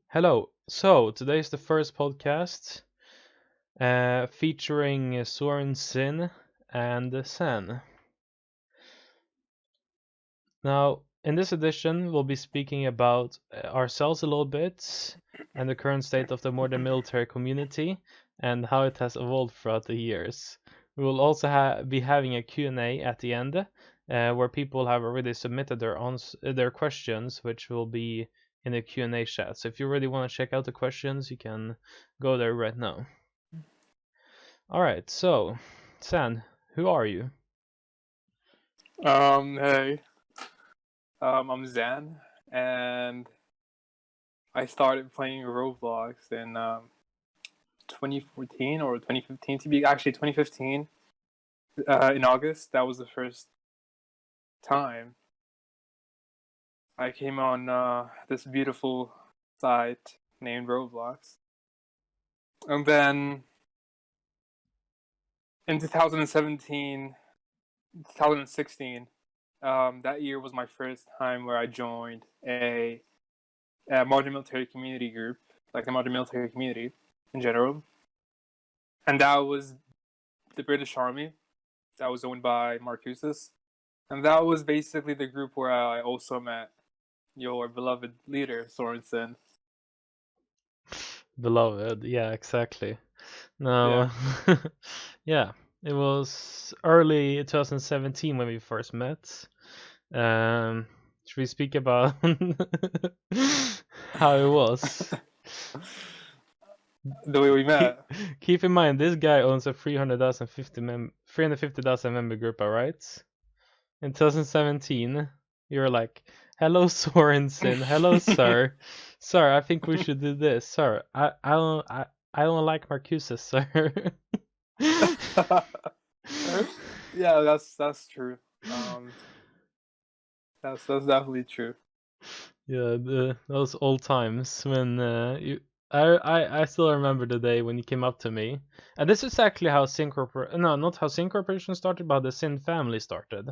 Hello. So today's the first podcast featuring SoarinsSin and Zan. Now, in this edition, we'll be speaking about ourselves a little bit and the current state of the modern military community and how it has evolved throughout the years. We will also be having a Q&A at the end where people have already submitted their questions, which will be in the Q&A chat. So if you really want to check out the questions, you can go there right now. All right, so San, who are you? Hey, I'm Zan, and I started playing Roblox in 2014 or 2015 to be actually 2015 in August. That was the first time I came on this beautiful site named Roblox, and then in 2017, 2016. That year was my first time where I joined a modern military community group, like the modern military community in general. And that was the British Army that was owned by Marcuses. And that was basically the group where I also met your beloved leader, SoarinsSin. Beloved, yeah, exactly. Yeah. No, yeah, it was early 2017 when we first met. Should we speak about how it was? The way we met. Keep in mind, this guy owns a 350,000 member group, alright? In 2017, you were like, "Hello, Sorensen. Hello, sir. Sir, I think we should do this. Sir, I don't like Marcuses, sir." Yeah, that's true. That's definitely true. Yeah, those old times when I still remember the day when you came up to me, and this is actually how no, not how Sin Corporation started, but how the Sin family started.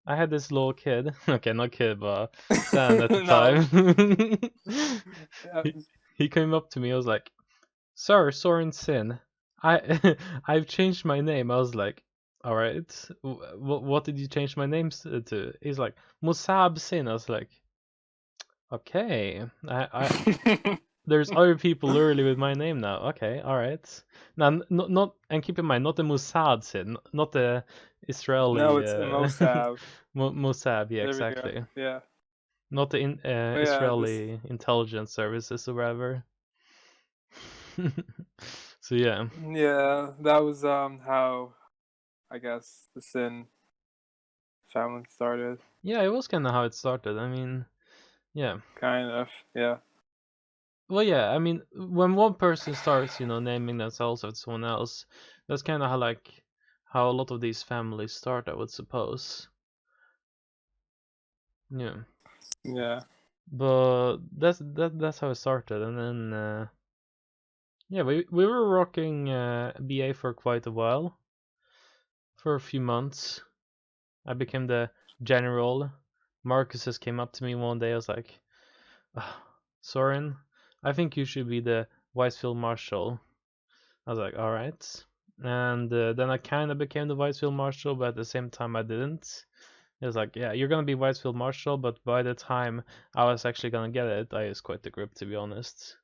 I had this little kid, okay, not kid, but San at the No. time. he, he came up to me. I was like, "Sir, Soren Sin, I I've changed my name." I was like, "All right, what did you change my name to?" He's like, "Musab Sin." I was like, "Okay, there's other people literally with my name now. Okay, all right." Now, not and keep in mind, not the Mossad Sin, not the No, Israeli it's Mosav. Mossad. Yeah, There we go. exactly. Yeah. Not the But yeah, this. Israeli intelligence services or whatever. So yeah, Yeah, that was how I guess the Sin family started. yeah, it was kind of how it started. I mean, yeah. Kind of. Yeah. Well, yeah. I mean, when one person starts, naming themselves after someone else, that's kind of how a lot of these families start, I would suppose. Yeah. Yeah. But that's how it started, and then yeah, we were rocking BA for quite a while, for a few months. I became the general. Marcus just came up to me one day. I was like, Soren, I think you should be the Vice Field Marshal. I was like, all right. And then I kind of became the Vice Field Marshal, but at the same time I didn't. It was like, yeah, you're gonna be Vice Field Marshal, but by the time I was actually gonna get it, I just quit the group, to be honest.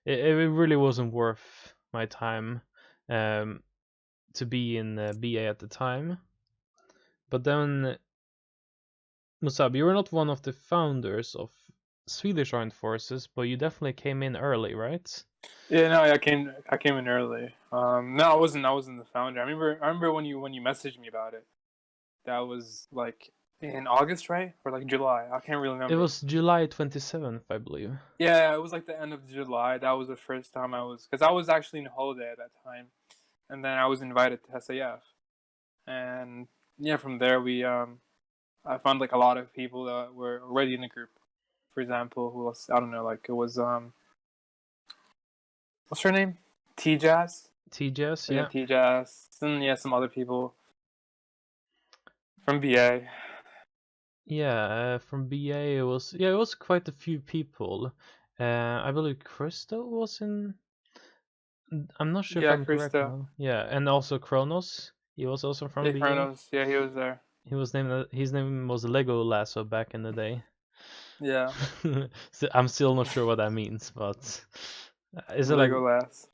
It really wasn't worth my time to be in BA at the time. But then, Musab, you were not one of the founders of Swedish Armed Forces, but you definitely came in early, right? Yeah. No, I came in early. No, I wasn't. I wasn't the founder. I remember when you messaged me about it. That was like in August, right? Or like July. I can't really It remember. was July 27th, I believe. Yeah, it was like the end of July. That was the first time because I was actually in holiday at that time, and then I was invited to SAF, and yeah, from there I found like a lot of people that were already in the group. For example, who else? I don't know. Like it was what's her name? T Jazz. TJS, Yeah, yeah. T Jazz. And yeah, some other people from VA. Yeah, from BA it was quite a few people. I believe Crystal was in. I'm not sure if Yeah, I'm correct Krista. now. Yeah, and also Kronos. He was also from Yeah, BA. Kronos. Yeah, he was there. He was named. His name was Lego Lasso back in the day. Yeah, So I'm still not sure what that means, but is it like Legolas.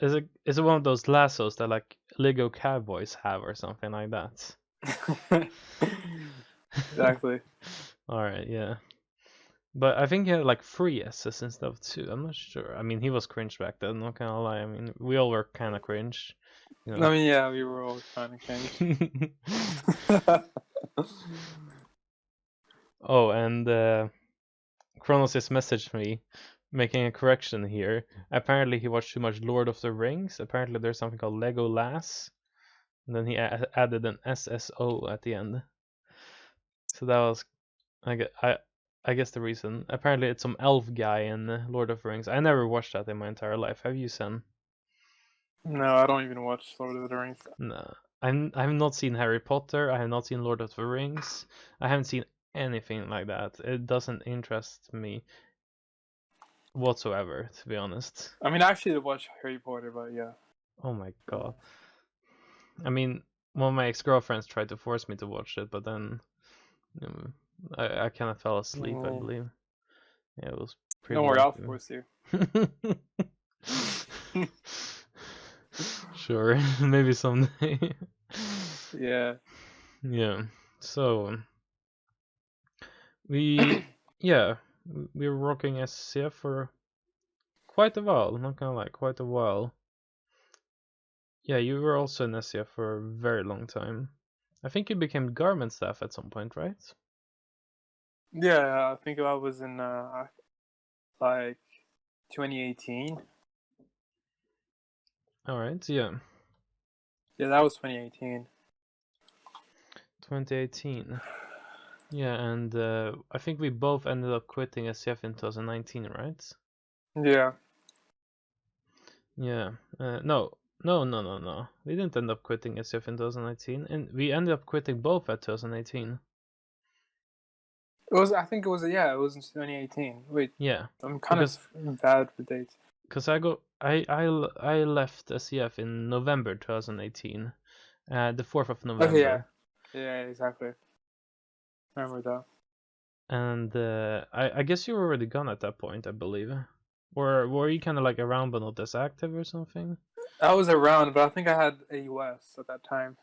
is it one of those lassos that like Lego cowboys have or something like that? Exactly. All right, yeah. But I think he had like 3 S's instead of 2. I'm not sure. I mean, he was cringe back then. Not gonna lie. I mean, we all were kind of cringe, you I know. mean, yeah, we were all kind of cringe. Oh, and Kronos just messaged me, making a correction here. Apparently, he watched too much Lord of the Rings. Apparently, there's something called Legolas, and then he added an SSO at the end. So that was, I guess the reason. Apparently, it's some elf guy in Lord of the Rings. I never watched that in my entire life. Have you, Sen? No, I don't even watch Lord of the Rings. No. I've not seen Harry Potter. I have not seen Lord of the Rings. I haven't seen anything like that. It doesn't interest me whatsoever, to be honest. I mean, I actually did watch Harry Potter, but yeah. Oh my god. I mean, one of my ex-girlfriends tried to force me to watch it, but then I kind of fell asleep, I believe. Yeah, it was pretty Don't worry, late. I'll force you. Sure, maybe someday. Yeah. Yeah. So we were rocking SCF for quite a while. Not gonna lie, quite a while. Yeah, you were also in SCF for a very long time. I think you became garment staff at some point, right? Yeah, I think I was in like 2018. All right, yeah. Yeah, that was 2018. 2018. Yeah, and I think we both ended up quitting SCF in 2019, right? Yeah. Yeah. No. We didn't end up quitting SCF in 2019, and we ended up quitting both at 2018. It was. I think it was. Yeah, it was in 2018. Wait, Yeah, I'm kind of bad with dates. because I left SCF in November 2018, the 4th of Okay, November. yeah, exactly. I remember that. And I guess you were already gone at that point, I believe. Or were you kind of like around but not as active or something? I was around, but I think I had AUS at that time.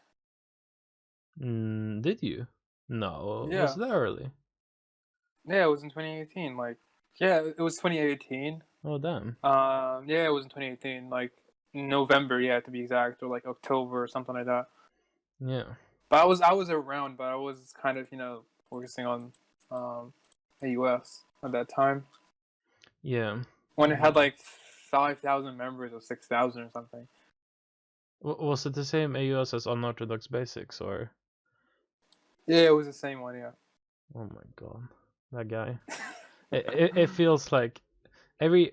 Did you? No, was Yeah. that early? Yeah, it was in 2018. Like, yeah, it was 2018. Oh damn. Yeah, it was in 2018. Like November, yeah, to be exact, or like October or something like that. Yeah. But I was around, but I was kind of focusing on AUS at that time Yeah. when it had like 5,000 members or 6,000 or something. Was it the same AUS as Unorthodox Basics or? Yeah, it was the same one. Yeah. Oh my god, that guy. It feels like every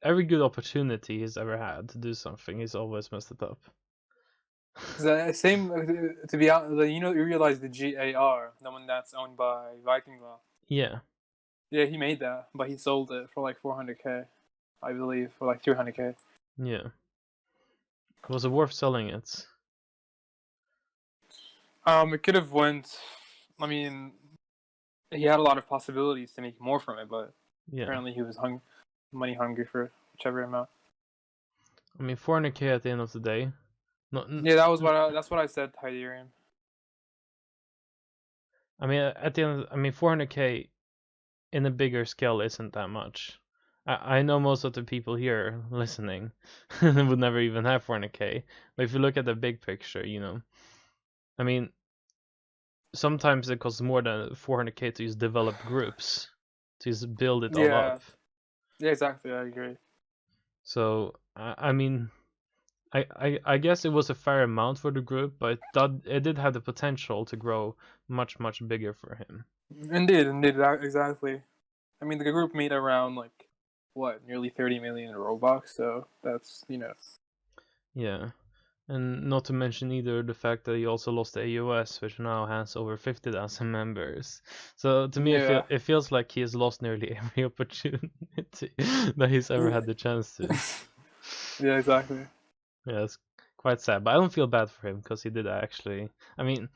good opportunity he's ever had to do something, he's always messed it up. Same to be honest, you realize the GAR, the one that's owned by Viking Law. Yeah. Yeah, he made that, but he sold it for like 400K, I believe, for like 300K. Yeah. Was it worth selling it? It could have went. I mean, he had a lot of possibilities to make more from it, but Yeah. apparently he was money hungry for whichever amount. I mean, 400K at the end of the day. Yeah, that's what I said to Hyderium. I mean, at the end, 400K in a bigger scale isn't that much. I know most of the people here listening would never even have 400K, but if you look at the big picture, I mean, sometimes it costs more than 400K to just develop groups, to just build it all up. Yeah, exactly. I agree. So I mean, I guess it was a fair amount for the group, but it did have the potential to grow much bigger for him. Indeed, exactly. I mean, the group made around like what, nearly 30 million in Roblox, so that's Yeah, And not to mention either the fact that he also lost the AOS, which now has over 50,000 members. So to me, Yeah. it feels like he has lost nearly every opportunity that he's ever had the chance to. Yeah, exactly. Yeah, it's quite sad, but I don't feel bad for him because he did actually. I mean,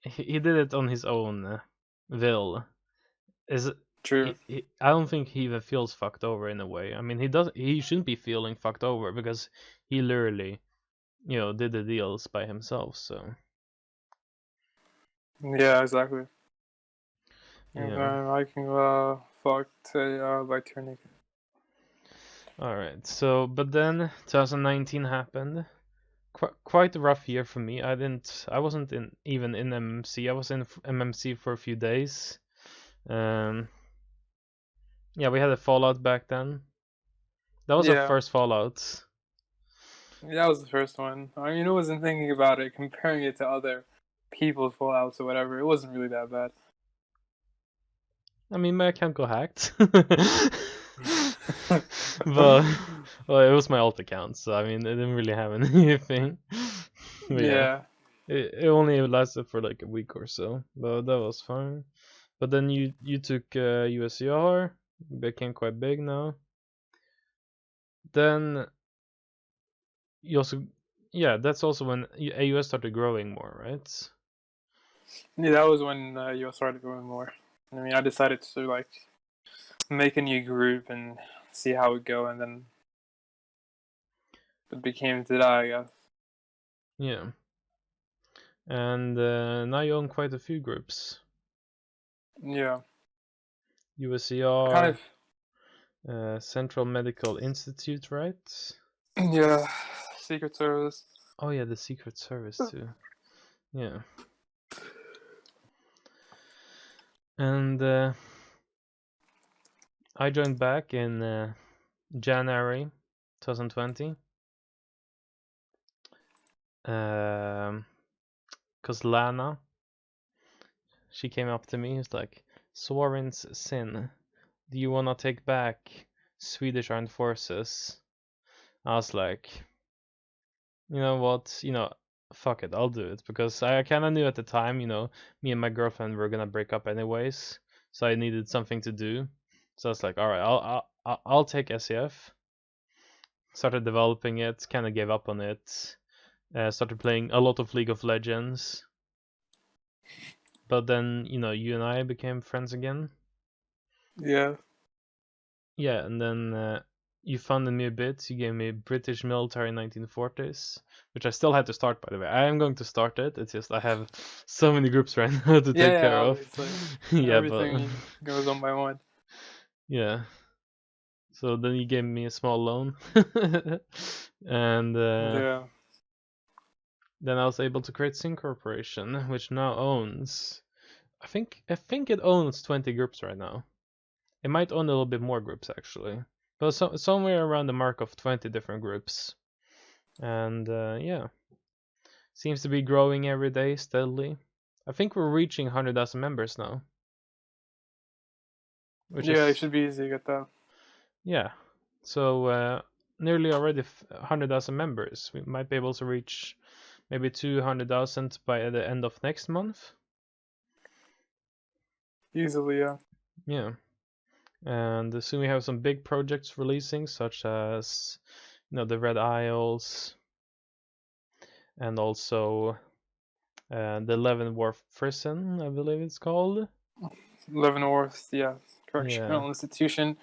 he did it on his own will. Is True. I don't think he even feels fucked over in a way. I mean, he shouldn't be feeling fucked over because he literally, did the deals by himself. So Yeah, exactly. And yeah. then I can fuck to by turning. All right. So, but then 2019 happened. Quite a rough year for me. I wasn't even in MMC. I was in MMC for a few days. Um, yeah, we had a Fallout back then. That was our Yeah. first Fallout. That was the first one. I mean, I wasn't thinking about it, comparing it to other people's Fallouts or whatever. It wasn't really that bad. I mean, my account got hacked. But well, it was my alt account, so I mean, it didn't really have anything. But yeah, Yeah. it only lasted for like a week or so, but that was fine. But then you took USCR, became quite big now. Then you also, yeah, that's also when AUS started growing more, right? Yeah, that was when you started going more. I mean, I decided to like make a new group and see how it go, and then it became today, I guess. Yeah, and now you own quite a few groups. Yeah. Kind USCR, of. Central Medical Institute, right? Yeah. Secret Service. Oh yeah, the Secret Service too. Yeah. And I joined back in January 2020. Cause Lana, she came up to me. It's like, SoarinsSin, do you wanna take back Swedish Armed Forces? I was like, you know what? Fuck it, I'll do it because I kind of knew at the time, me and my girlfriend were gonna break up anyways, so I needed something to do. So I was like, all right, I'll take SEF. Started developing it, kind of gave up on it. Started playing a lot of League of Legends, but then you and I became friends again. Yeah. Yeah, and then you funded me a bit. You gave me British military 1940s, which I still had to start, by the way. I am going to start it. It's just I have so many groups right now to take Yeah, care of. obviously. Yeah, but Everything goes one by one. yeah. So then you gave me a small loan, and Yeah. then I was able to create Sin Corporation, which now owns. I think it owns 20 groups right now. It might own a little bit more groups actually, but somewhere around the mark of 20 different groups. And yeah, seems to be growing every day steadily. I think we're reaching 100,000 members now, which Yeah, it is should be easy to get that. yeah. So nearly already 100,000 members. We might be able to reach maybe 200,000 by the end of next month. Easily, yeah. Yeah. And soon we have some big projects releasing, such as the Red Isles, and also the Leavenworth Prison, I believe it's called. Leavenworth, yeah. Yeah. Correctional institution.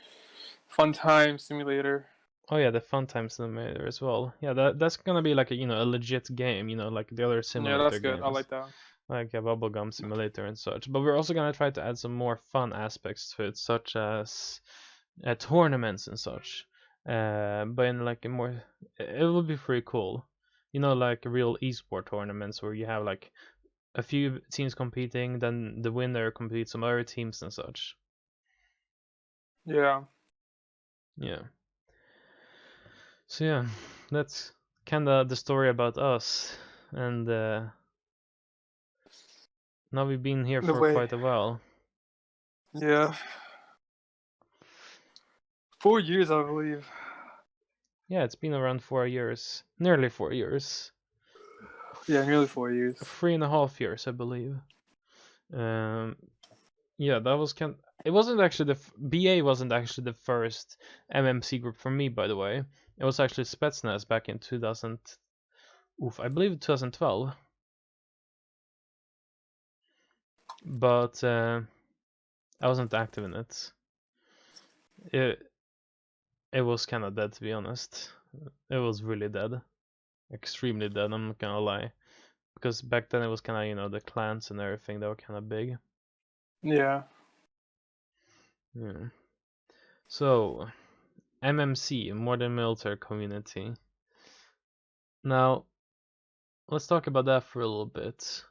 Fun time simulator. Oh yeah, the Fun Time Simulator as well. Yeah, that's gonna be like a legit game, like the other Yeah, simulator that's good. I games, like that. like a bubblegum simulator and such. But we're also gonna try to add some more fun aspects to it, such as tournaments and such. But in like a more, it would be pretty cool. Like real esport tournaments where you have like a few teams competing, then the winner competes some other teams and such. Yeah. Yeah. So yeah, that's kind of the story about us, and now we've been here The for way. quite a while. Yeah. 4 years, I believe. Yeah, it's been around 4 years, nearly 4 years. Yeah, nearly 4 years. 3.5 years, I believe. Yeah, that was kind. It wasn't actually BA wasn't actually the first MMC group for me, by the way. It was actually Spetsnaz back in 2000. I believe 2012. But I wasn't active in it. It was kind of dead, to be honest. It was really dead, extremely dead. I'm not gonna lie, because back then it was kind of the clans and everything that were kind of big. Yeah. Yeah. So, MMC, Modern Military Community. Now, let's talk about that for a little bit.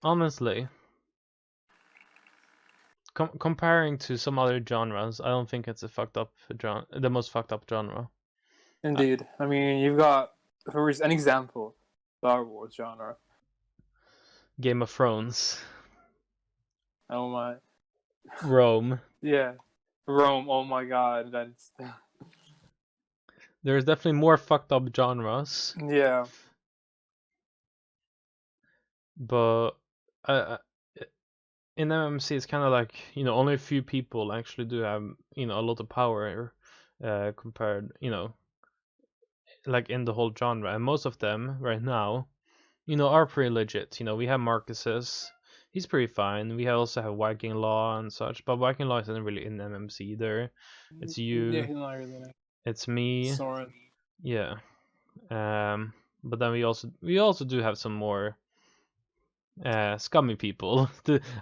Honestly, comparing to some other genres, I don't think it's the most fucked up genre. Indeed. I mean, you've got, for an example, Star Wars genre. Game of Thrones, Oh my. Rome. Yeah. Rome. Oh my God. That's. There's definitely more fucked up genres, Yeah. but in MMC it's kind of like only a few people actually do have a lot of power compared like in the whole genre, and most of them right now are pretty legit. We have Marcus's, he's pretty fine. We also have Viking Law and such, but Viking Law isn't really in MMC either. It's Yeah, you, he's not really nice. it's me, Soren. yeah. But then we also do have some more scummy people.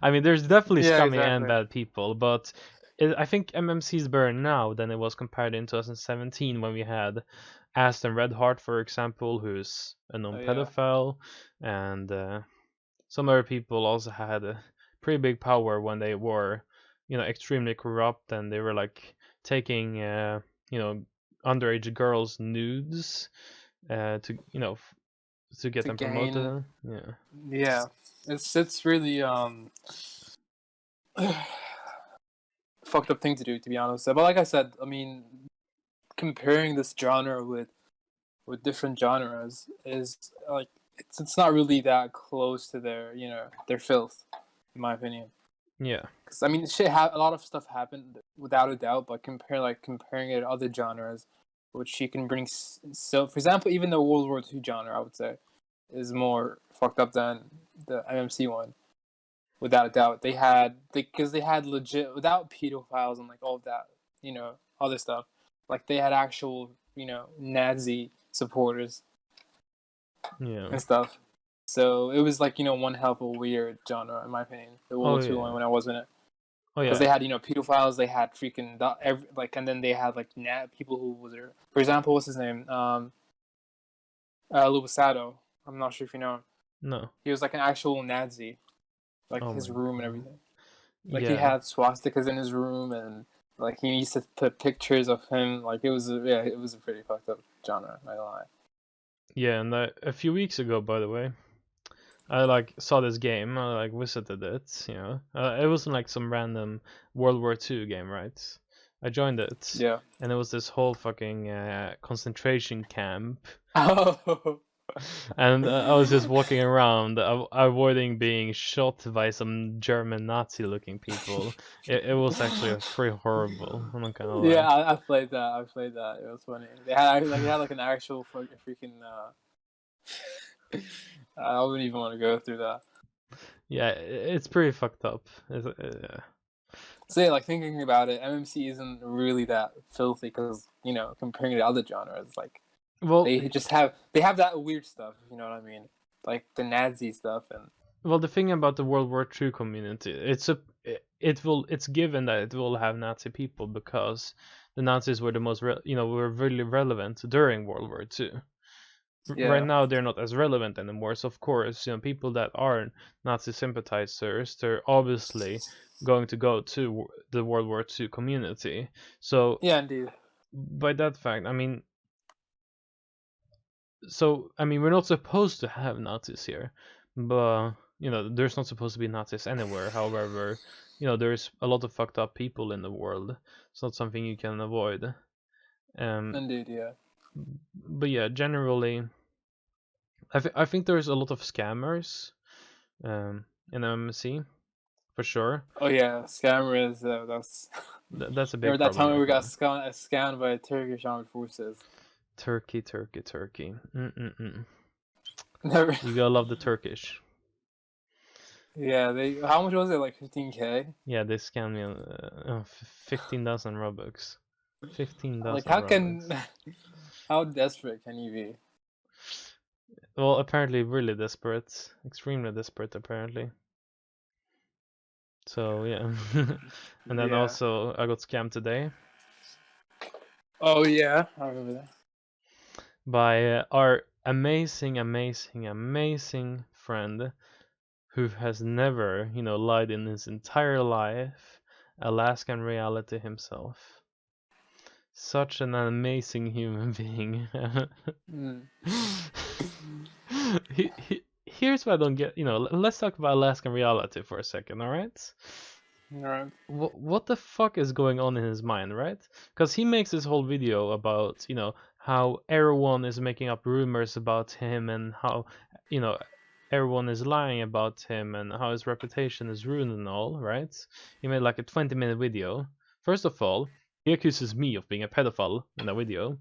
I mean, there's definitely Yeah, scummy and exactly. bad people, but I think MMC is better now than it was compared in 2017 when we had Aston Redheart, for example, who's a known pedophile, and some other people also had a pretty big power when they were, extremely corrupt, and they were like taking, underage girls' nudes, to to get To them gain. promoted. Yeah. Yeah. It's really fucked up thing to do, to be honest. But like I said, I mean, comparing this genre with different genres is like it's not really that close to their filth, in my opinion. Yeah. Because I mean, a lot of stuff happened without a doubt, but comparing it to other genres, which you can bring. So, for example, even the World War II genre, I would say, is more fucked up than the MMC one, without a doubt. Because they had legit, without pedophiles and like all of that, other stuff. Like they had actual, Nazi supporters Yeah. and stuff. So it was like one hell of a weird genre, in my opinion. The World War II one when I was in it. Oh Because yeah. they had pedophiles, they had freaking and then they had like people who was there. For example, what's his name? Lubasato. I'm not sure if you know him. No. He was like an actual Nazi, like Oh his my room and God. everything. Like he Yeah. had swastikas in his room, and like he used to put pictures of him. Like it was a pretty fucked up genre. Not gonna lie. Yeah, and a few weeks ago, by the way, I like saw this game. I like visited it. It wasn't like some random World War II game, right? I joined it, Yeah. and it was this whole fucking concentration camp, Oh. and I was just walking around, avoiding being shot by some German Nazi-looking people. It was actually pretty horrible. I'm not gonna lie. Yeah, I played that. It was funny. They had like an actual freaking. I wouldn't even want to go through that. Yeah, it's pretty fucked up. So yeah, like thinking about it, MMC isn't really that filthy because comparing it to other genres, like Well, they have that weird stuff. You know what I mean? Like the Nazi stuff and. well, the thing about the World War II community, it's given that it will have Nazi people because the Nazis were the most were really relevant during World War II. Right Yeah. now they're not as relevant anymore. So of course, people that are Nazi sympathizers, they're obviously going to go to the World War II community. So Yeah, indeed. by that fact, I mean, we're not supposed to have Nazis here, but there's not supposed to be Nazis anywhere. However, there's a lot of fucked up people in the world. It's not something you can avoid. Indeed, yeah. But yeah, generally, I think there's a lot of scammers in MMC for sure. Oh yeah, scammers. That's a big Remember that problem time right we got now. scanned by Turkish armed forces? Turkey. Mm-mm-mm. Never. You gotta love the Turkish. Yeah, they. How much was it? Like 15K. Yeah, they scammed me on 15,000 Robux. 15,000 Like how Robux. can? How desperate can you be? Well, apparently really desperate. Extremely desperate, apparently. So, yeah. And then Yeah. also, I got scammed today Oh yeah, I remember that. by our amazing friend who has never, lied in his entire life. Alaskan reality himself. Such an amazing human being. Mm. Here's what I don't get. Let's talk about Alaskan reality for a second, all right? Alright. What the fuck is going on in his mind, right? Because he makes this whole video about, how everyone is making up rumors about him and how, everyone is lying about him and how his reputation is ruined and all, right? He made like a 20-minute video. First of all, he accuses me of being a pedophile in that video,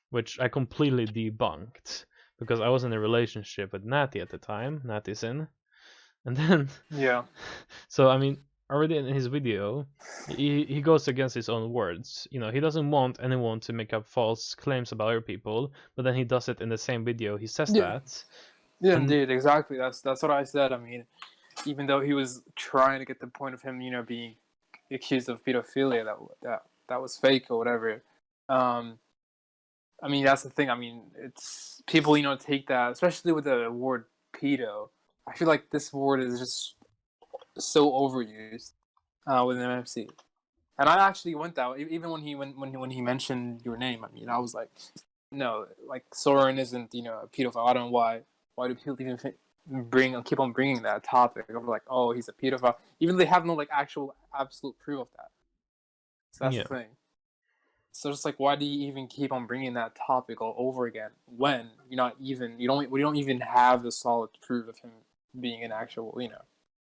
which I completely debunked because I was in a relationship with Natty at the time, SoarinsSin. And then, Yeah. so I mean, already in his video, he goes against his own words. He doesn't want anyone to make up false claims about other people, but then he does it in the same video. He says Yeah. that. Yeah, And indeed, exactly. That's what I said. I mean, even though he was trying to get the point of him, being accused of pedophilia, that was fake or whatever. I mean, that's the thing. I mean, it's people, take that, especially with the word pedo. I feel like this word is just so overused with MMC. And I actually went that way, even when he mentioned your name. I mean, I was like, no, like Soren isn't a pedophile. I don't know why do people even keep on bringing that topic of like, oh, he's a pedophile, even though they have no like actual absolute proof of that. So that's yeah, the thing. So it's like, why do you even keep on bringing that topic all over again when we don't even have the solid proof of him being an actual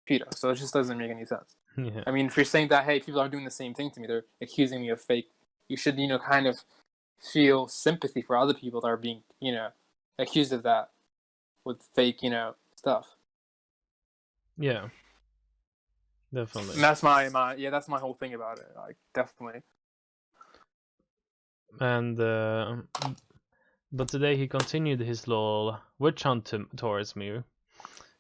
pedo? So it just doesn't make any sense. yeah, I mean, if you're saying that, hey, people are doing the same thing to me, they're accusing me of fake, you should kind of feel sympathy for other people that are being accused of that with fake stuff. yeah, definitely. And that's my that's my whole thing about it. Like, definitely. And but today he continued his little witch hunt towards me.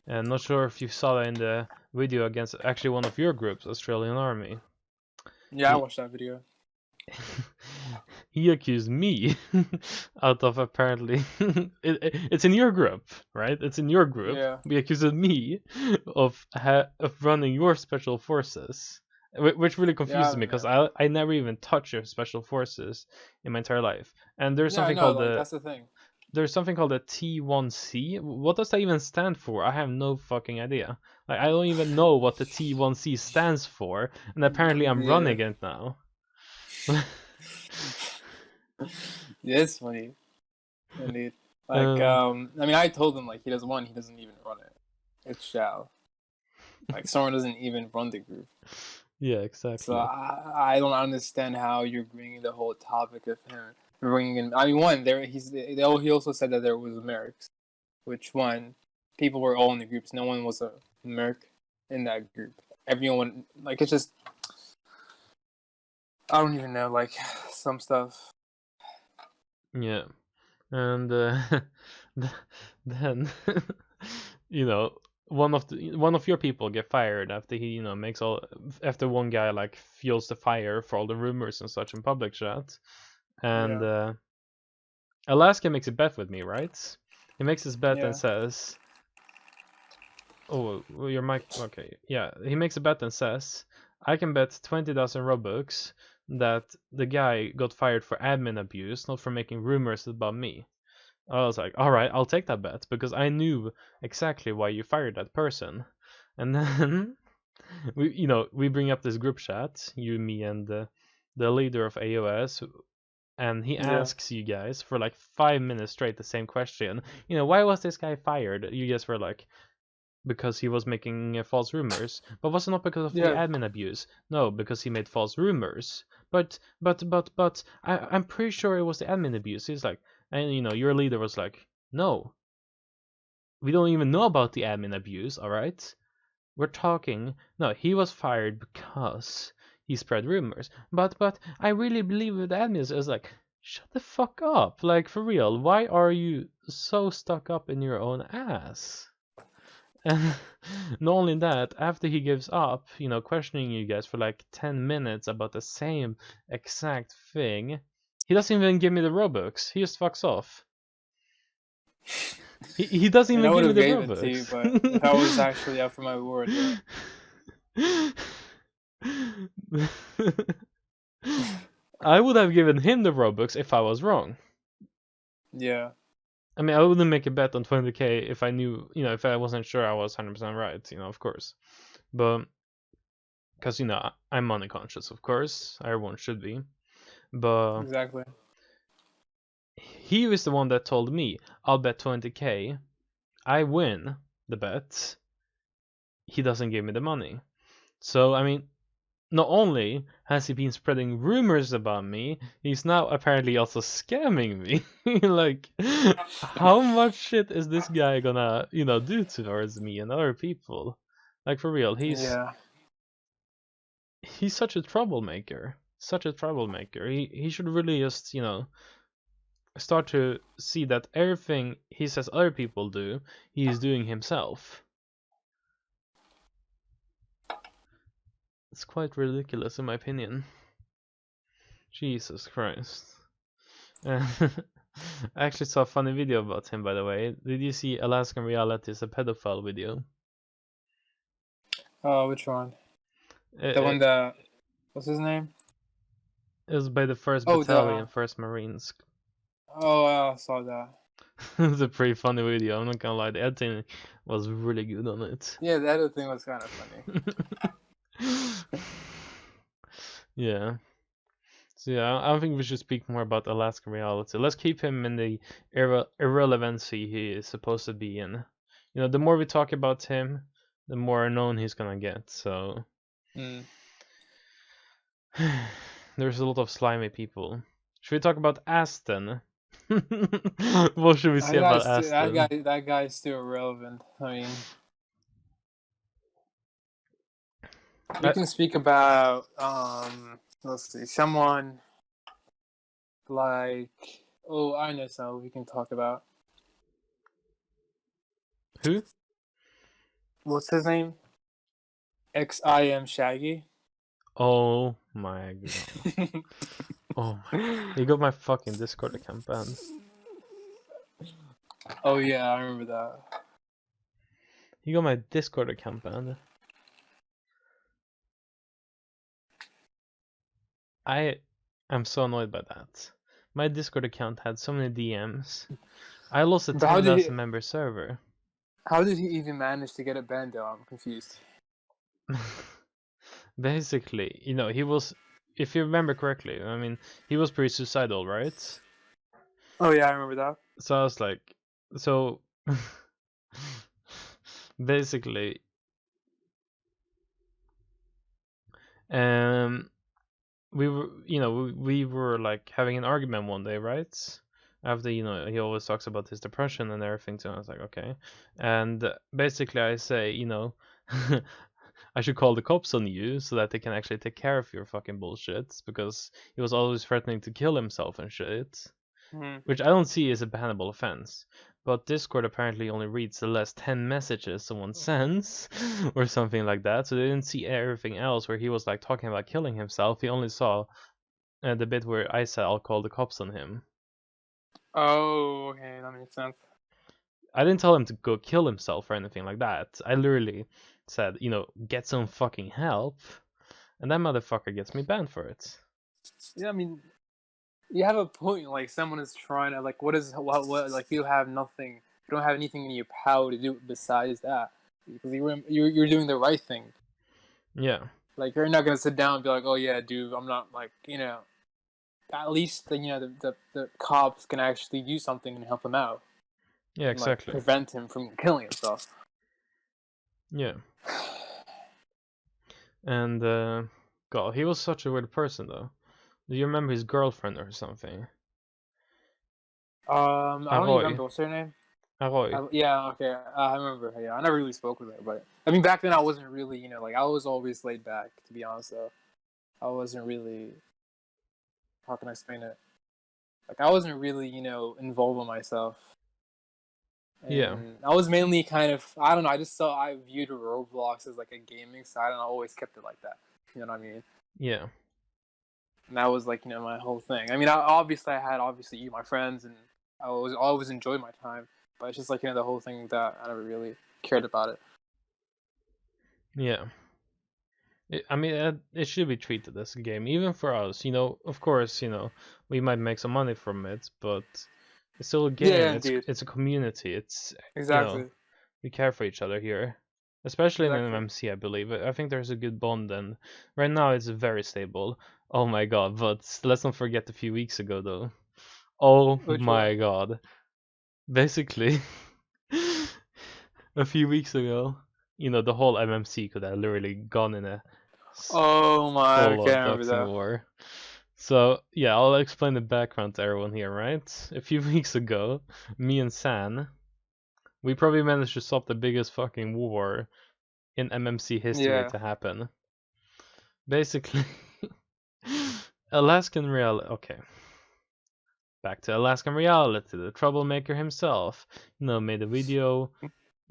And not sure if you saw that in the video against actually one of your groups, Australian Army. Yeah, I watched that video. He accused me out of apparently it's in your group, right? It's in your group. Yeah. He accused me of running your special forces, which really confused me because I never even touched your special forces in my entire life. And there's Yeah, I something know. called Like, that's the thing. there's something called a T1C. What does that even stand for? I have no fucking idea. Like, I don't even know what the T1C stands for, and apparently I'm running it now. Yeah, it's funny. Indeed. Like, I mean, I told him, like, he doesn't even run it. It's Shao. Like, Soren doesn't even run the group. Yeah, exactly. So I don't understand how you're bringing the whole topic of him bringing in. I mean, he also said that there was mercs, which people were all in the groups. No one was a merc in that group. Everyone, like, it's just, I don't even know, like, some stuff. Yeah, and then one of your people get fired after he after one guy like fuels the fire for all the rumors and such in public chat, and Alaska makes a bet with me, right? He makes his bet and says, "Oh, well, your mic, okay, yeah." He makes a bet and says, "I can bet 20,000 Robux that the guy got fired for admin abuse, not for making rumors about me." I was like, all right, I'll take that bet because I knew exactly why you fired that person. And then we bring up this group chat, you, me, and the leader of AOS, and he Yeah. asks you guys for like 5 minutes straight the same question. Why was this guy fired? You guys were like, because he was making false rumors. But was it not because of the Yeah. admin abuse? No, because he made false rumors. But I'm pretty sure it was the admin abuse. He's like, and your leader was like, no, we don't even know about the admin abuse, all right? We're talking. No, he was fired because he spread rumors. But I really believe with admins. I was like, shut the fuck up. Like, for real, why are you so stuck up in your own ass? And not only that, after he gives up, questioning you guys for like 10 minutes about the same exact thing, he doesn't even give me the Robux. He just fucks off. He doesn't And even I would give me have the gave it to you, but if I was Robux. actually up for my word, I would have given him the Robux if I was wrong. yeah. I mean, I wouldn't make a bet on 20k if I knew, if I wasn't sure I was 100% right, of course. But, because, I'm money conscious, of course. Everyone should be. But Exactly. he was the one that told me, I'll bet 20k. I win the bet. He doesn't give me the money. So, I mean, not only has he been spreading rumors about me, he's now apparently also scamming me. Like, how much shit is this guy gonna, do towards me and other people? Like, for real, he's Yeah. such a troublemaker. Such a troublemaker. He should really just, start to see that everything he says other people do, he's doing himself. It's quite ridiculous in my opinion. Jesus Christ. I actually saw a funny video about him, by the way. Did you see Alaskan Reality's a pedophile video? Oh, which one? The one It, that, what's his name? it was by the 1st Oh, Battalion, 1st Marines. I saw that. It's a pretty funny video, I'm not gonna lie. The editing was really good on it. Yeah, the other thing was kind of funny. Yeah. So yeah, I don't think we should speak more about Alaskan Reality. Let's keep him in the irrelevancy he is supposed to be in. The more we talk about him, the more known he's gonna get. So there's a lot of slimy people. Should we talk about Aston? What should we say about Aston? That guy's still relevant. I mean, you can speak about let's see, someone like, oh, I know someone we can talk about. Who? What's his name? XIM Shaggy. Oh my god. Oh my god. He got my fucking Discord account banned. Oh yeah, I remember that. He got my Discord account banned. I am so annoyed by that. My Discord account had so many DMs. I lost a But 10,000 member server. How did he even manage to get it banned though? I'm confused. Basically, he was, if you remember correctly, I mean, he was pretty suicidal, right? Oh yeah, I remember that. So I was like, so basically, we were, we were like having an argument one day, right? After, he always talks about his depression and everything, so I was like, okay. And basically I say, I should call the cops on you so that they can actually take care of your fucking bullshit, because he was always threatening to kill himself and shit. Which I don't see as a bannable offense. But Discord apparently only reads the last 10 messages someone sends, or something like that, so they didn't see everything else where he was like talking about killing himself. He only saw the bit where I said I'll call the cops on him. Oh, okay, that makes sense. I didn't tell him to go kill himself or anything like that. I literally said, get some fucking help, and that motherfucker gets me banned for it. Yeah, I mean, you have a point. Like, someone is trying to, like, what like, you have nothing. You don't have anything in your power to do besides that, because you're doing the right thing. Yeah. Like, you're not gonna sit down and be like, oh yeah, dude, I'm not, like, at least the cops can actually do something and help him out. Yeah, And, like, exactly. prevent him from killing himself. Yeah. And God, he was such a weird person though. Do you remember his girlfriend or something? I don't even remember what's her name. Aroy. Yeah, okay, I remember her. Yeah, I never really spoke with her, but I mean, back then I wasn't really, like, I was always laid back, to be honest. Though I wasn't really, how can I explain it? Like, I wasn't really, involved with myself, Yeah. and I was mainly kind of, I don't know. I viewed Roblox as like a gaming site, and I always kept it like that. You know what I mean? Yeah. And that was like, my whole thing. I mean, I had you, my friends, and I always enjoyed my time. But it's just like, the whole thing that I never really cared about it. Yeah. I mean, it should be treated as a game, even for us. Of course, we might make some money from it, but it's still a game. Yeah, indeed. It's a community. It's Exactly. we care for each other here, especially in Exactly. MMC. I believe. I think there's a good bond, and right now it's very stable. Oh my God! But let's not forget a few weeks ago, though. Oh Which my one? God! Basically, a few weeks ago, the whole MMC could have literally gone in a Oh my, okay, full-on I remember boxing that. war. So yeah, I'll explain the background to everyone here, right? A few weeks ago, me and San, we probably managed to stop the biggest fucking war in MMC history Yeah. to happen. Basically, Alaskan reality. Okay, back to Alaskan reality. The troublemaker himself, made a video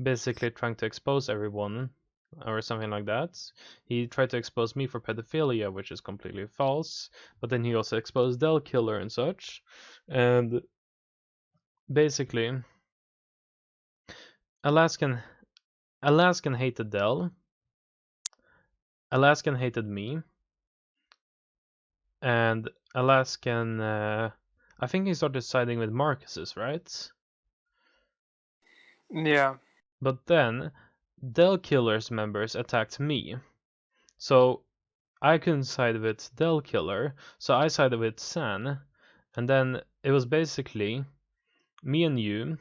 basically trying to expose everyone or something like that. He tried to expose me for pedophilia, which is completely false, but then he also exposed Del Killer and such. And basically, Alaskan hated Del, Alaskan hated me, and Alaskan I think he started siding with Marcus's, right? Yeah. But then Del Killer's members attacked me. So I couldn't side with Del Killer, so I sided with San, and then it was basically me and you,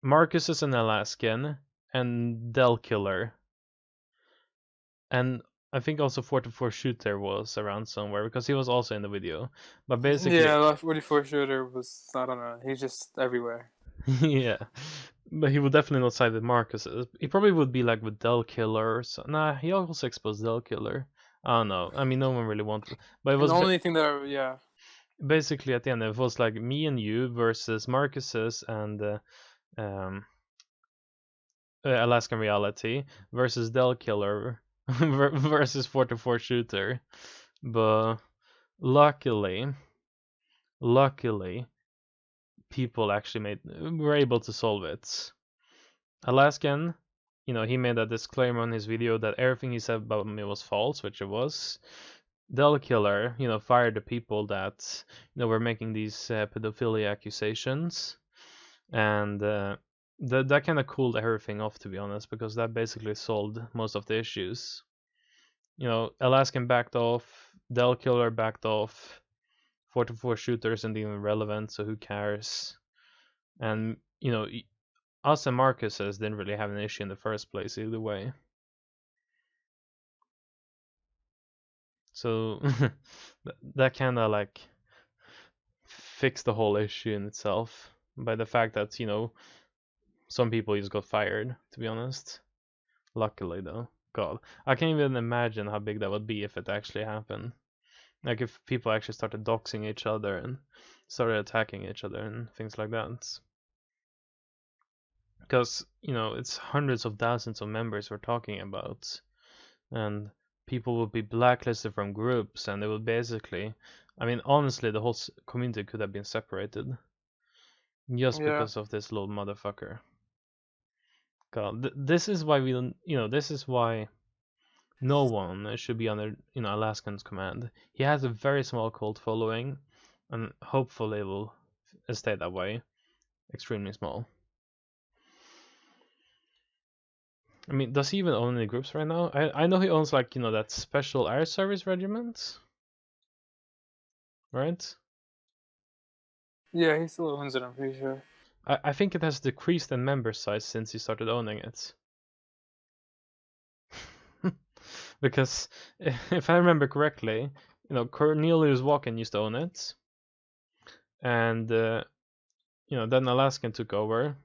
Marcus is an Alaskan, and Del Killer. And I think also 44 Shooter was around somewhere because he was also in the video. But basically, Yeah, 44 shooter was, I don't know, he's just everywhere. yeah. But he would definitely not side with Marcus. He probably would be like with Del Killer. So, nah, he also exposed Del Killer. I don't know. I mean, no one really wanted. But it And was the only thing that, yeah. basically at the end, it was like me and you versus Marcus's and um, Alaskan Reality versus Del Killer versus 44 Shooter. But luckily, people actually were able to solve it. Alaskan, he made a disclaimer on his video that everything he said about me was false, which it was. Del Killer, fired the people that, were making these pedophilia accusations, and that kind of cooled everything off, to be honest, because that basically solved most of the issues. Alaskan backed off, Del Killer backed off, 44 shooters isn't even relevant, so who cares? And us and Marcus's didn't really have an issue in the first place either way. So that kind of like fixed the whole issue in itself by the fact that some people just got fired, to be honest. Luckily though, God, I can't even imagine how big that would be if it actually happened. Like if people actually started doxing each other and started attacking each other and things like that. Because it's hundreds of thousands of members we're talking about, and people will be blacklisted from groups, and they will basically, I mean, honestly, the whole community could have been separated just Yeah. because of this little motherfucker. God, this is why we don't, this is why no one should be under, Alaskan's command. He has a very small cult following, and hopefully it will stay that way. Extremely small. I mean, does he even own any groups right now? I know he owns like that special air service regiment. right? Yeah, he still owns it, I'm pretty sure. I think it has decreased in member size since he started owning it. Because if I remember correctly, Cornelius Walken used to own it, and then Alaskan took over.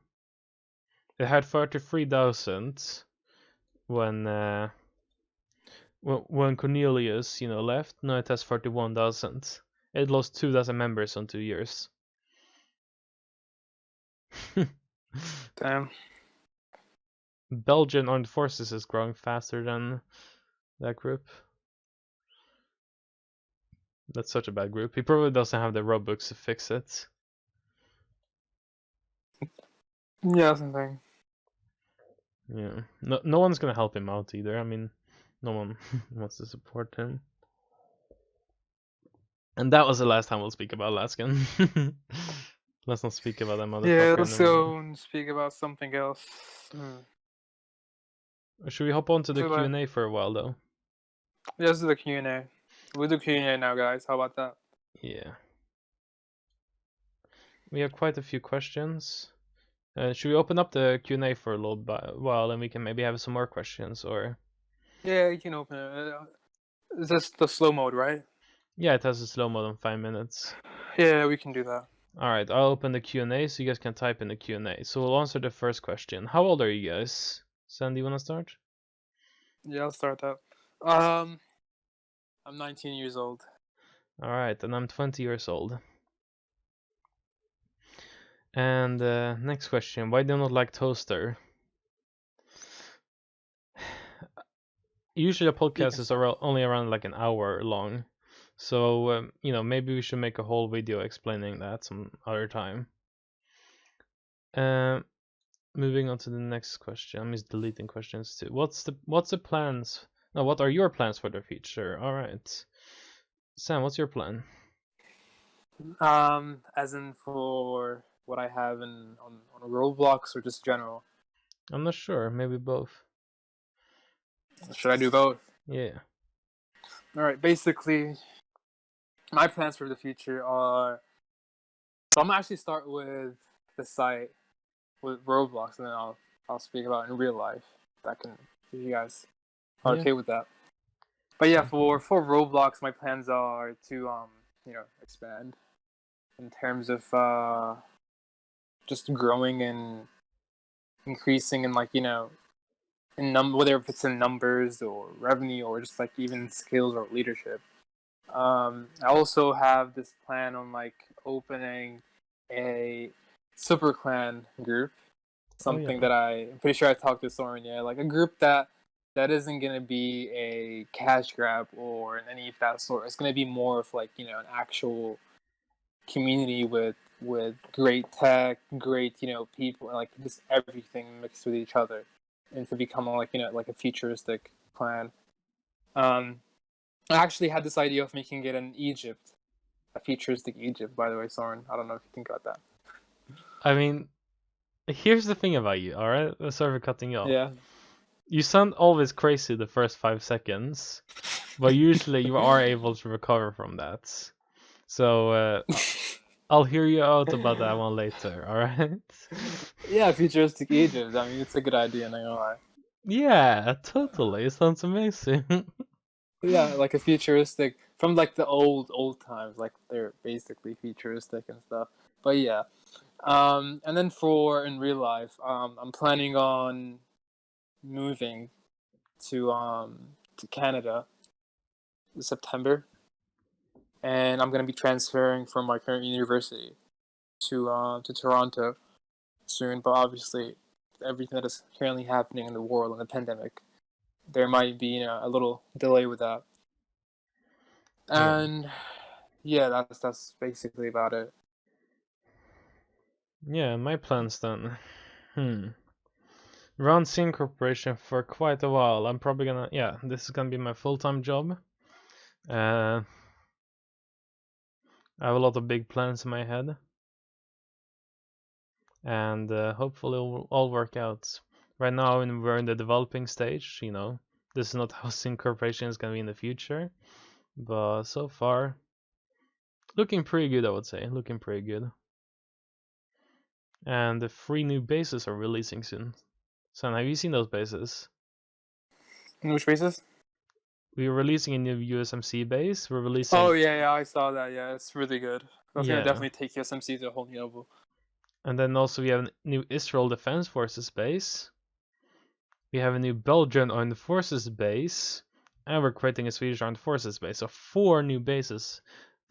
It had 33,000 when Cornelius left. Now it has 31,000. It lost 2,000 members on 2 years. Damn. Belgian Armed Forces is growing faster than that group. That's such a bad group. He probably doesn't have the Robux to fix it. Yeah, something. Yeah. No one's gonna help him out either. I mean, no one wants to support him. And that was the last time we'll speak about Alaskan. Let's not speak about that motherfucker Yeah, let's anymore. go and speak about something else. Should we hop on to the So, like, Q&A for a while though? yeah, this is the Q&A. We'll do Q&A now, guys. How about that? Yeah. We have quite a few questions. Should we open up the Q&A for a little while and we can maybe have some more questions, or? Yeah, you can open it. Is this the slow mode, right? Yeah, it has a slow mode on 5 minutes. Yeah, we can do that. Alright, I'll open the Q&A so you guys can type in the Q&A. So we'll answer the first question. How old are you guys? Sandy, you wanna start? Yeah, I'll start that. I'm 19 years old. Alright, and I'm 20 years old. And next question, why do you not like toaster? Usually a podcast is only around like an hour long. So, maybe we should make a whole video explaining that some other time. Moving on to the next question. I'm just deleting questions too. What's the plans? No, what are your plans for the future? All right, Sam, what's your plan? As in for what I have on Roblox or just general? I'm not sure. Maybe both. Should I do both? Yeah. All right. Basically, my plans for the future are. So I'm gonna actually start with the site with Roblox, and then I'll speak about it in real life. That can, if you guys are okay with that. But yeah, for Roblox, my plans are to expand in terms of just growing and increasing, and whether if it's in numbers or revenue or just like even skills or leadership. I also have this plan on like opening a super clan group, something that I'm pretty sure I talked to Soren. Yeah, like a group that isn't gonna be a cash grab or any of that sort. It's gonna be more of like an actual community with great tech, great people, like just everything mixed with each other, and to become like like a futuristic clan. I actually had this idea of making it in Egypt, a futuristic Egypt. By the way, Soren, I don't know if you think about that. I mean, here's the thing about you. All right, sorry for cutting you off. Yeah. You sound always crazy the first 5 seconds, but usually you are able to recover from that. So I'll hear you out about that one later. All right. Yeah, futuristic Egypt. I mean, it's a good idea. Not gonna lie. Yeah, totally. It sounds amazing. Yeah, like a futuristic from like the old times, like they're basically futuristic and stuff. But yeah, and then for in real life, I'm planning on moving to Canada in September, and I'm gonna be transferring from my current university to Toronto soon. But obviously, everything that is currently happening in the world and the pandemic, there might be a little delay with that. And yeah, that's basically about it. Yeah, my plans then. Run Sin Corporation for quite a while. I'm probably gonna, this is gonna be my full-time job. I have a lot of big plans in my head, and hopefully it will all work out. Right now, we're in the developing stage. This is not how Sin Corporation is gonna be in the future, but so far, looking pretty good, I would say. Looking pretty good. And the 3 new bases are releasing soon. Son, have you seen those bases? Which bases? We're releasing a new USMC base. We're releasing. Oh yeah, I saw that. Yeah, it's really good. That's gonna Yeah. definitely take USMC to a whole new level. And then also we have a new Israel Defense Forces base. We have a new Belgian Armed Forces base. And we're creating a Swedish Armed Forces base. So 4 new bases.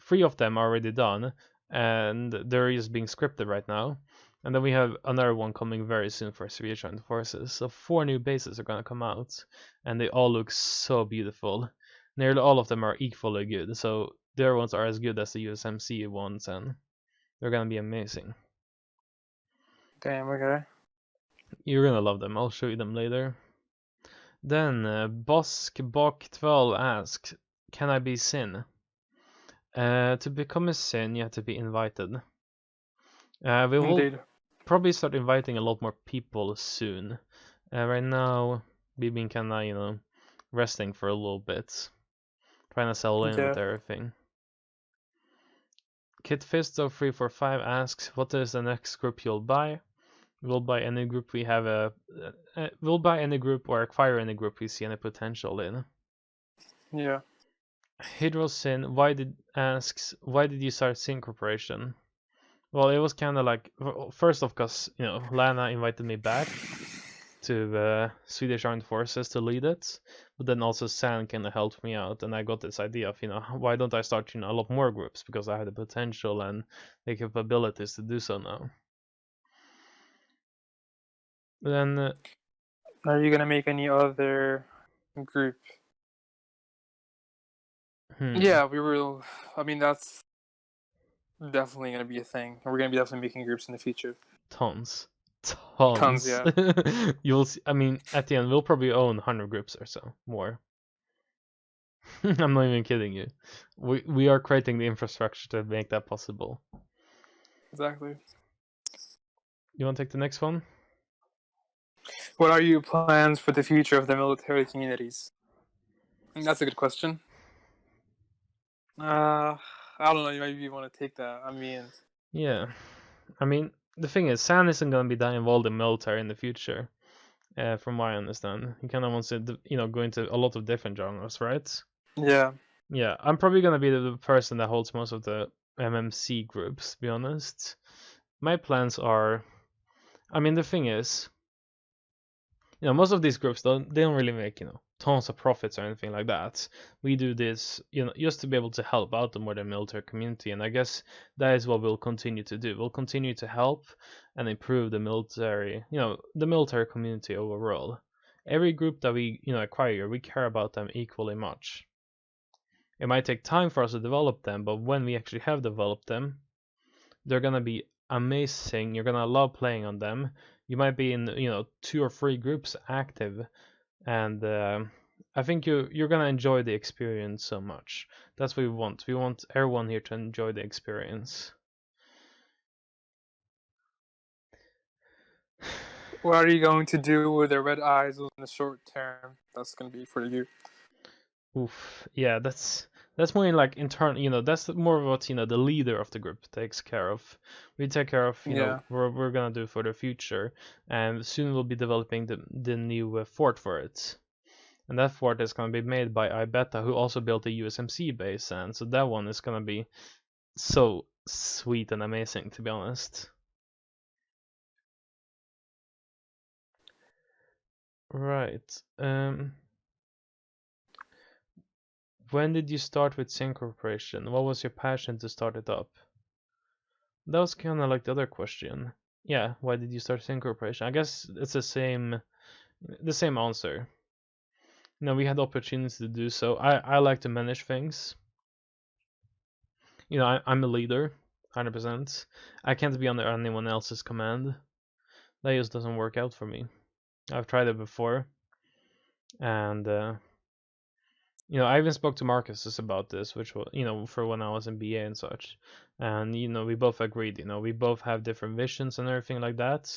3 of them are already done. And they're just being scripted right now. And then we have another one coming very soon for Swedish Armed Forces. So 4 new bases are gonna come out. And they all look so beautiful. Nearly all of them are equally good. So their ones are as good as the USMC ones, and they're gonna be amazing. Damn. Okay. You're gonna love them. I'll show you them later. Then Boskbok12 asks, "Can I be Sin?" To become a Sin, you have to be invited. We will Indeed. probably start inviting a lot more people soon. Right now, we've been kinda, resting for a little bit, trying to settle in with everything. KitFisto345 asks, "What is the next group you'll buy?" We'll buy any group we have we'll buy any group or acquire any group we see any potential in. Yeah. HydroSin asks, "Why did you start Sin Corporation?" Well, it was kind of like, first off, because Lana invited me back to Swedish Armed Forces to lead it, but then also San kind of helped me out, and I got this idea of why don't I start a lot more groups, because I have the potential and the capabilities to do so now. Then are you gonna make any other group? Yeah, we will. I mean, that's definitely gonna be a thing. We're gonna be definitely making groups in the future. Tons, yeah. You'll see. I mean, at the end, we'll probably own 100 groups or so more. I'm not even kidding you. We are creating the infrastructure to make that possible. Exactly. You want to take the next one? What are your plans for the future of the military communities? That's a good question. I don't know. Maybe you want to take that. I mean, yeah. I mean, the thing is, San isn't gonna be that involved in military in the future, from what I understand. He kind of wants to, go into a lot of different genres, right? Yeah. Yeah, I'm probably gonna be the person that holds most of the MMC groups, to be honest. My plans are, I mean, the thing is, most of these groups they don't really make tons of profits or anything like that. We do this just to be able to help out the modern military community, and I guess that is what we'll continue to do. We'll continue to help and improve the military the military community overall. Every group that we acquire, we care about them equally much. It might take time for us to develop them, but when we actually have developed them, they're gonna be amazing. You're gonna love playing on them. You might be in 2 or 3 groups active, and I think you're gonna enjoy the experience so much. That's what we want. We want everyone here to enjoy the experience. What are you going to do with the red eyes in the short term? That's gonna be for you. Oof, yeah, that's more like internal. That's more of what the leader of the group takes care of. We take care of what we're gonna do for the future, and soon we'll be developing the new fort for it. And that fort is gonna be made by iBeta, who also built a USMC base, and so that one is gonna be so sweet and amazing, to be honest. Right. When did you start with Sin Corporation? What was your passion to start it up? That was kind of like the other question. Yeah, why did you start Sin Corporation? I guess it's the same answer. We had opportunities to do so. I like to manage things. I'm a leader, 100%. I can't be under anyone else's command. That just doesn't work out for me. I've tried it before, and I even spoke to Marcus about this, which was for when I was in BA and such, and we both agreed. We both have different visions and everything like that,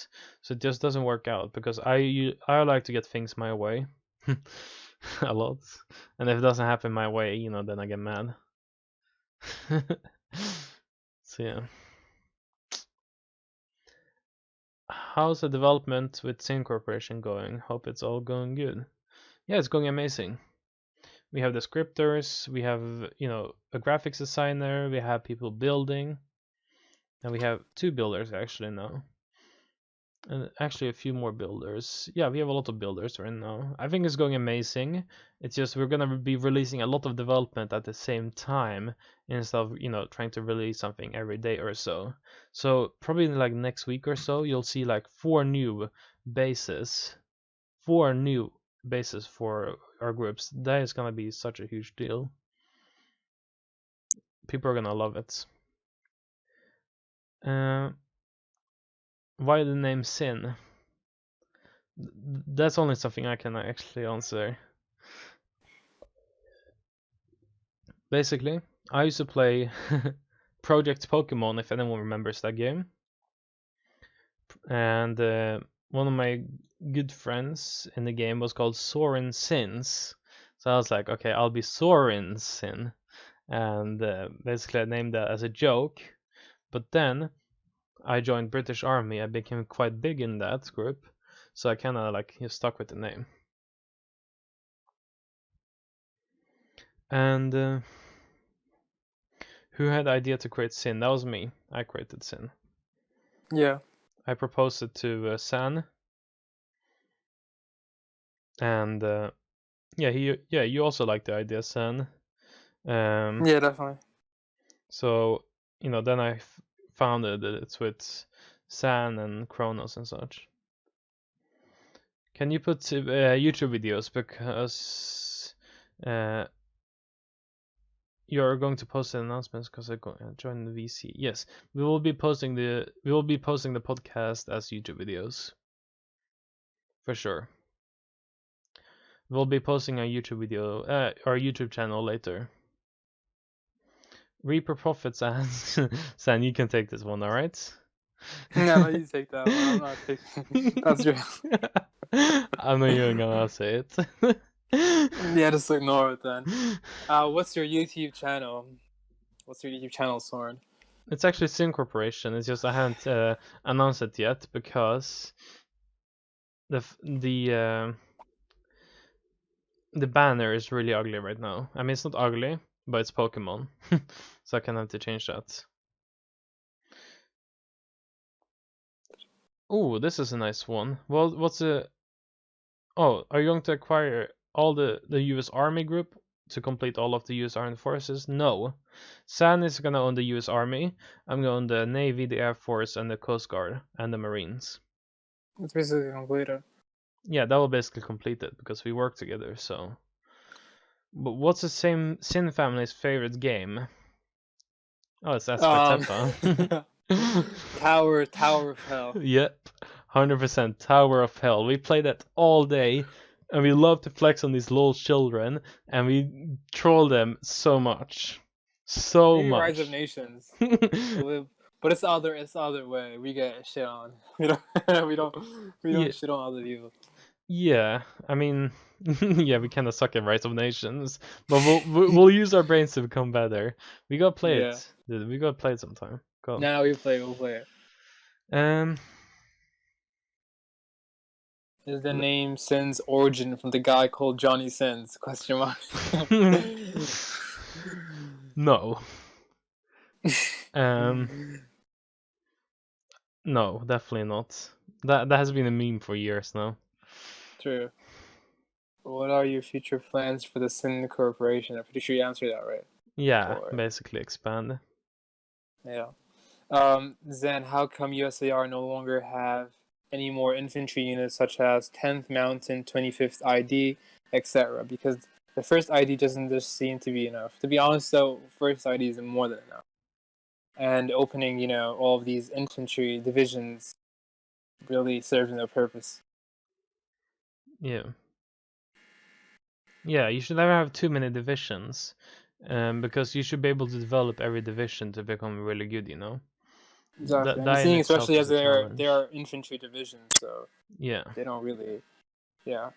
so it just doesn't work out because I like to get things my way a lot, and if it doesn't happen my way, then I get mad. So yeah. How's the development with Sin Corporation going? Hope it's all going good. Yeah, it's going amazing. We have the scripters, we have, you know, a graphics designer, we have people building, and we have 2 builders actually now. And actually a few more builders. Yeah, we have a lot of builders right now. I think it's going amazing. It's just we're gonna be releasing a lot of development at the same time instead of, you know, trying to release something every day or so. So probably in like next week or so, you'll see like 4 new bases. 4 new bases for our groups. That is gonna be such a huge deal. People are gonna love it. Why the name Sin? That's only something I can actually answer. Basically, I used to play Project Pokemon, if anyone remembers that game. And one of my good friends in the game was called SoarinsSin. So I was like, okay, I'll be SoarinsSin. And basically I named that as a joke. But then I joined British Army. I became quite big in that group. So I kind of like stuck with the name. And who had the idea to create Sin? That was me. I created Sin. Yeah. I proposed it to San. And yeah, you also like the idea, San. Yeah, definitely. So, you know, then I founded it with San and Kronos and such. Can you put YouTube videos, because you're going to post the announcements because I joined the VC. Yes, we will be posting the podcast as YouTube videos. For sure. We'll be posting a YouTube video, our YouTube channel later. Reaper Profits and San, you can take this one, alright? No, you take that one. I'm not taking. That's your. I know you're gonna say it. Yeah, just ignore it then. What's your YouTube channel? What's your YouTube channel, Soren? It's actually Sin Corporation. It's just I haven't announced it yet because the banner is really ugly right now. I mean, it's not ugly, but it's Pokemon, so I kind of have to change that. Oh, this is a nice one. Well, what's the? Oh, are you going to acquire all the U.S. Army group to complete all of the U.S. Armed Forces? No. San is gonna own the U.S. Army. I'm gonna own the Navy, the Air Force, and the Coast Guard, and the Marines. It's basically completed. Yeah, that will basically complete it because we work together. So, but what's the same Sin family's favorite game? Oh, it's Esper Tower of Hell. Yep, 100% Tower of Hell. We play that all day, and we love to flex on these little children, and we troll them so much, Maybe much. Rise of Nations. But it's the other way. We get shit on. We don't shit on other people. Yeah, I mean, yeah, we kind of suck at Rise of Nations, but we'll use our brains to become better. We gotta play it, dude. We gotta play it sometime. Go. Now we'll play it. Is the name Sin's origin from the guy called Johnny Sins? Question mark. No. No, definitely not. That has been a meme for years now. True. What are your future plans for the Sin Corporation? I'm pretty sure you answered that right. Yeah, basically expand. Yeah. Zan, how come USAR no longer have any more infantry units such as 10th Mountain, 25th ID, etc.? Because the first ID doesn't just seem to be enough. To be honest, though, first ID is more than enough. And opening, all of these infantry divisions really serves no purpose. Yeah. Yeah, you should never have too many divisions, because you should be able to develop every division to become really good, Exactly. I'm seeing, especially as they are infantry divisions, so yeah, they don't really, yeah.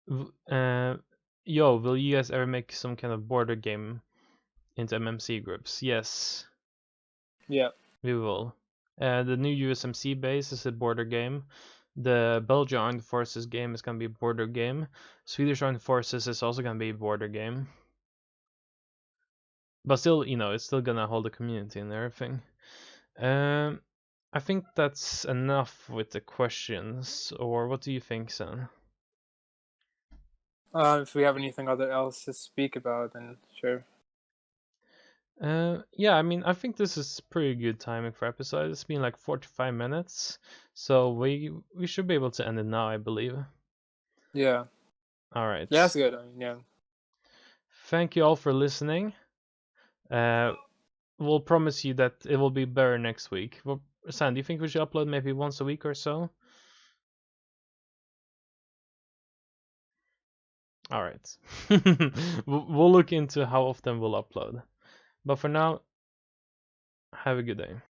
Will you guys ever make some kind of border game into MMC groups? Yes. Yeah. We will. The new USMC base is a border game. The Belgian Armed Forces game is gonna be a border game. Swedish Armed Forces is also gonna be a border game. But still, it's still gonna hold a community and everything. I think that's enough with the questions. Or what do you think, Sam? If we have anything else to speak about, then sure. Yeah, I mean, I think this is pretty good timing for episode. It's been like 45 minutes, so we should be able to end it now, I believe. Yeah. All right. Yeah, that's good. I mean, yeah. Thank you all for listening. We'll promise you that it will be better next week. Well, Sam, do you think we should upload maybe once a week or so? All right. We'll look into how often we'll upload. But for now, have a good day.